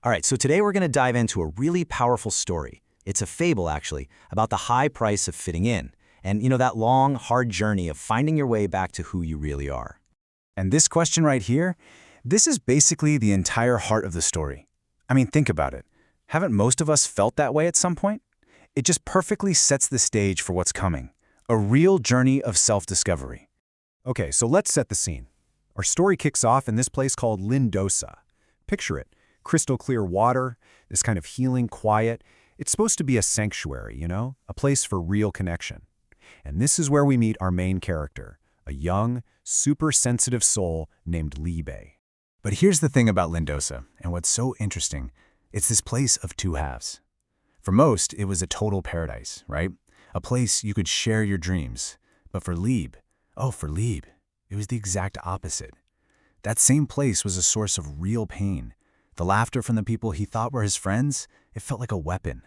All right, so today we're going to dive into a really powerful story. It's a fable, actually, about the high price of fitting in. And, that long, hard journey of finding your way back to who you really are. And this question right here, this is basically the entire heart of the story. I mean, think about it. Haven't most of us felt that way at some point? It just perfectly sets the stage for what's coming. A real journey of self-discovery. Okay, so let's set the scene. Our story kicks off in this place called Lindosa. Picture it. Crystal clear water, this kind of healing quiet. It's supposed to be a sanctuary, a place for real connection. And this is where we meet our main character, a young, super sensitive soul named Libe. But here's the thing about Lindosa, and what's so interesting, it's this place of two halves. For most, it was a total paradise, right? A place you could share your dreams. But for Libe, it was the exact opposite. That same place was a source of real pain. The laughter from the people he thought were his friends, it felt like a weapon.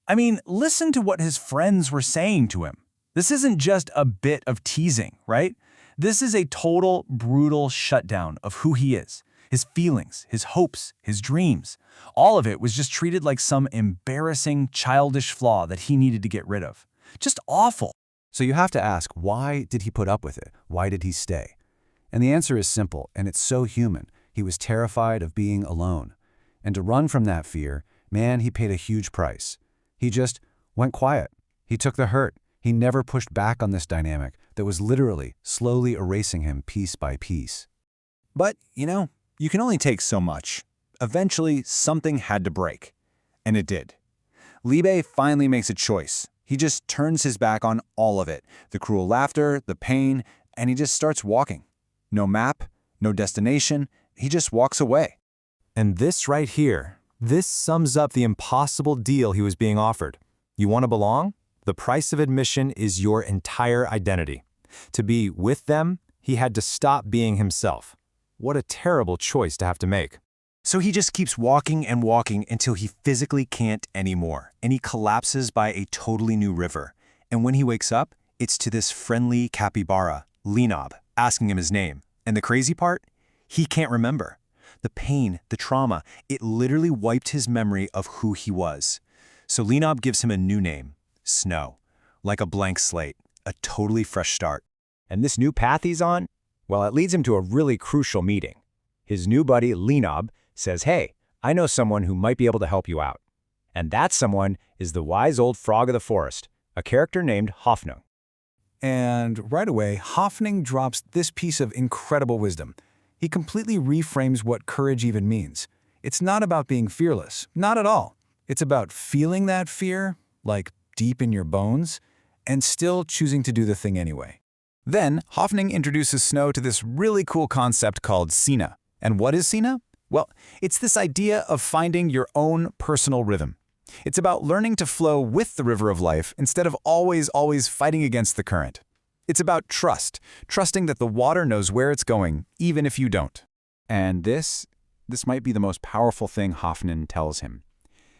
I mean, listen to what his friends were saying to him. This isn't just a bit of teasing, right? This is a total, brutal shutdown of who he is, his feelings, his hopes, his dreams. All of it was just treated like some embarrassing, childish flaw that he needed to get rid of. Just awful. So you have to ask, why did he put up with it? Why did he stay? And the answer is simple, and it's so human. He was terrified of being alone. And to run from that fear, man, he paid a huge price. He just went quiet. He took the hurt. He never pushed back on this dynamic that was literally slowly erasing him piece by piece. But, you can only take so much. Eventually, something had to break. And it did. Libe finally makes a choice. He just turns his back on all of it. The cruel laughter, the pain, and he just starts walking. No map, no destination. He just walks away. And this right here, this sums up the impossible deal he was being offered. You want to belong? The price of admission is your entire identity. To be with them, he had to stop being himself. What a terrible choice to have to make. So he just keeps walking and walking until he physically can't anymore, and he collapses by a totally new river. And when he wakes up, it's to this friendly capybara, Linob, asking him his name. And the crazy part? He can't remember. The pain, the trauma, it literally wiped his memory of who he was. So Linob gives him a new name. Snow. Like a blank slate, a totally fresh start. And this new path he's on? Well, it leads him to a really crucial meeting. His new buddy, Linob, says, hey, I know someone who might be able to help you out. And that someone is the wise old frog of the forest, a character named Hoffnung. And right away, Hoffnung drops this piece of incredible wisdom. He completely reframes what courage even means. It's not about being fearless, not at all. It's about feeling that fear, like deep in your bones, and still choosing to do the thing anyway. Then, Hoffnung introduces Snow to this really cool concept called Sina. And what is Sina? Well, it's this idea of finding your own personal rhythm. It's about learning to flow with the river of life instead of always fighting against the current. It's about trust, trusting that the water knows where it's going, even if you don't. And this might be the most powerful thing Hoffnung tells him.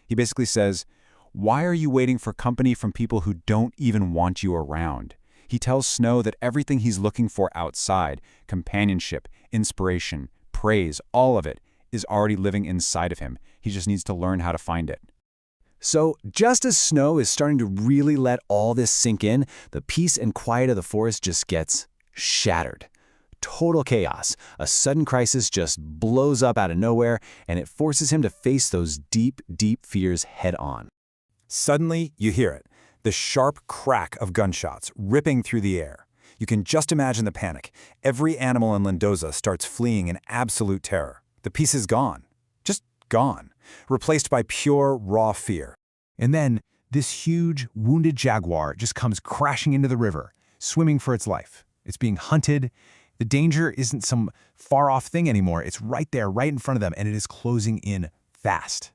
He basically says, why are you waiting for company from people who don't even want you around? He tells Snow that everything he's looking for outside, companionship, inspiration, praise, all of it, is already living inside of him. He just needs to learn how to find it. So, just as Snow is starting to really let all this sink in, the peace and quiet of the forest just gets shattered. Total chaos. A sudden crisis just blows up out of nowhere, and it forces him to face those deep, deep fears head on. Suddenly, you hear it. The sharp crack of gunshots ripping through the air. You can just imagine the panic. Every animal in Lindosa starts fleeing in absolute terror. The peace is gone. Just gone. Replaced by pure, raw fear. And then, this huge, wounded jaguar just comes crashing into the river, swimming for its life. It's being hunted. The danger isn't some far-off thing anymore. It's right there, right in front of them, and it is closing in fast.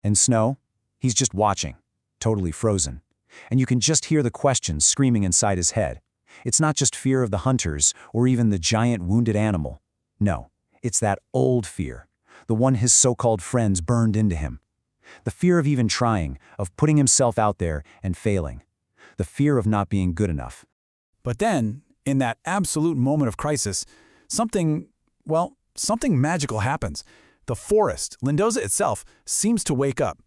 And Snow, he's just watching, totally frozen. And you can just hear the questions screaming inside his head. It's not just fear of the hunters or even the giant wounded animal. No, it's that old fear, the one his so-called friends burned into him. The fear of even trying, of putting himself out there and failing. The fear of not being good enough. But then, in that absolute moment of crisis, something magical happens. The forest, Lindosa itself, seems to wake up.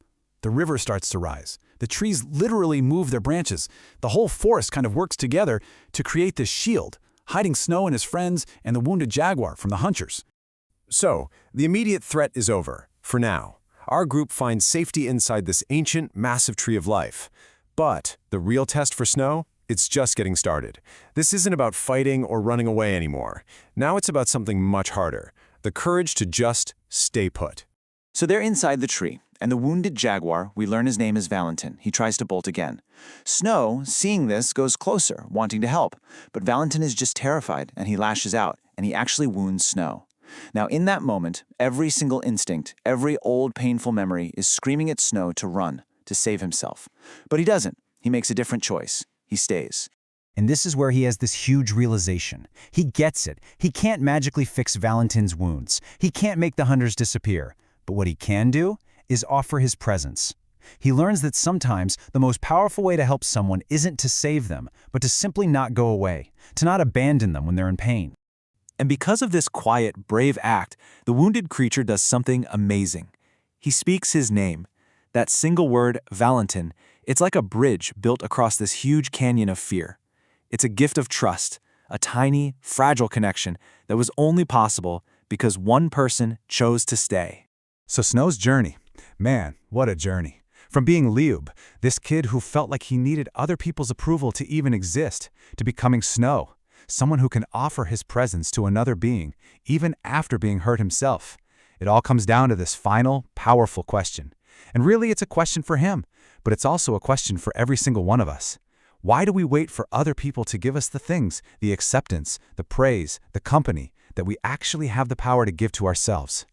The river starts to rise. The trees literally move their branches. The whole forest kind of works together to create this shield, hiding Snow and his friends and the wounded jaguar from the hunters. So, the immediate threat is over, for now. Our group finds safety inside this ancient, massive tree of life. But the real test for Snow? It's just getting started. This isn't about fighting or running away anymore. Now it's about something much harder. The courage to just stay put. So they're inside the tree, and the wounded jaguar, we learn his name is Valentin. He tries to bolt again. Snow, seeing this, goes closer, wanting to help. But Valentin is just terrified, and he lashes out, and he actually wounds Snow. Now, in that moment, every single instinct, every old painful memory is screaming at Snow to run, to save himself. But he doesn't. He makes a different choice. He stays. And this is where he has this huge realization. He gets it. He can't magically fix Valentin's wounds. He can't make the hunters disappear. But what he can do is offer his presence. He learns that sometimes the most powerful way to help someone isn't to save them, but to simply not go away, to not abandon them when they're in pain. And because of this quiet, brave act, the wounded creature does something amazing. He speaks his name. That single word, Valentin, it's like a bridge built across this huge canyon of fear. It's a gift of trust, a tiny, fragile connection that was only possible because one person chose to stay. So Snow's journey. Man, what a journey. From being Liub, this kid who felt like he needed other people's approval to even exist, to becoming Snow, someone who can offer his presence to another being, even after being hurt himself. It all comes down to this final, powerful question. And really, it's a question for him, but it's also a question for every single one of us. Why do we wait for other people to give us the things, the acceptance, the praise, the company, that we actually have the power to give to ourselves?